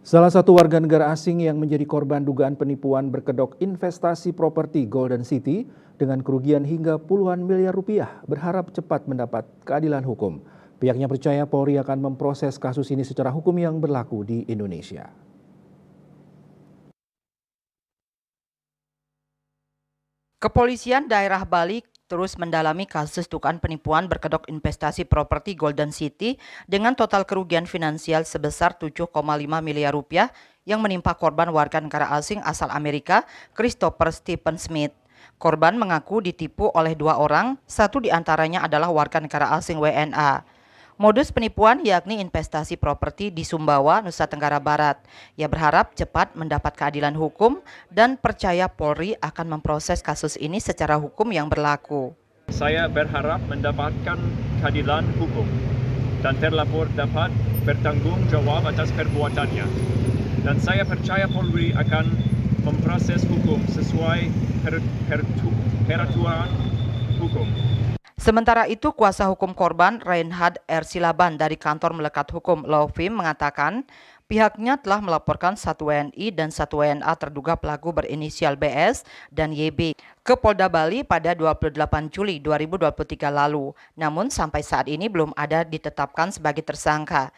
Salah satu warga negara asing yang menjadi korban dugaan penipuan berkedok investasi properti Golden City dengan kerugian hingga puluhan miliar rupiah berharap cepat mendapat keadilan hukum. Pihaknya percaya Polri akan memproses kasus ini secara hukum yang berlaku di Indonesia. Kepolisian daerah Bali terus mendalami kasus dugaan penipuan berkedok investasi properti Golden City dengan total kerugian finansial sebesar 7,5 miliar rupiah yang menimpa korban warga negara asing asal Amerika, Christopher Stephen Smith. Korban mengaku ditipu oleh dua orang, satu diantaranya adalah warga negara asing WNA. Modus penipuan yakni investasi properti di Sumbawa, Nusa Tenggara Barat. Ia berharap cepat mendapat keadilan hukum dan percaya Polri akan memproses kasus ini secara hukum yang berlaku. Saya berharap mendapatkan keadilan hukum dan terlapor dapat bertanggung jawab atas perbuatannya. Dan saya percaya Polri akan memproses hukum sesuai peraturan hukum. Sementara itu, kuasa hukum korban Reinhard R. Silaban dari kantor melekat hukum Lovim mengatakan pihaknya telah melaporkan satu WNI dan satu WNA terduga pelaku berinisial BS dan YB ke Polda Bali pada 28 Juli 2023 lalu. Namun sampai saat ini belum ada ditetapkan sebagai tersangka.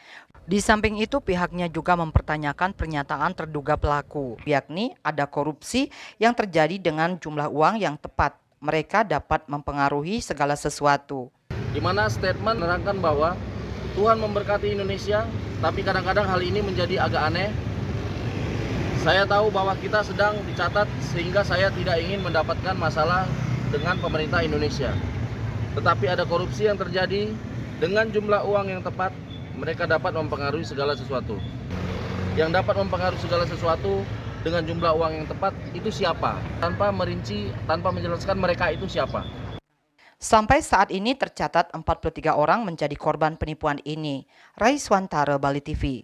Di samping itu pihaknya juga mempertanyakan pernyataan terduga pelaku, yakni ada korupsi yang terjadi dengan jumlah uang yang tepat. Mereka dapat mempengaruhi segala sesuatu. Di mana statement menerangkan bahwa Tuhan memberkati Indonesia, tapi kadang-kadang hal ini menjadi agak aneh. Saya tahu bahwa kita sedang dicatat sehingga saya tidak ingin mendapatkan masalah dengan pemerintah Indonesia. Tetapi ada korupsi yang terjadi dengan jumlah uang yang tepat, mereka dapat mempengaruhi segala sesuatu. Yang dapat mempengaruhi segala sesuatu dengan jumlah uang yang tepat itu siapa? Tanpa merinci, tanpa menjelaskan mereka itu siapa. Sampai saat ini tercatat 43 orang menjadi korban penipuan ini. Raiswantara, Bali TV.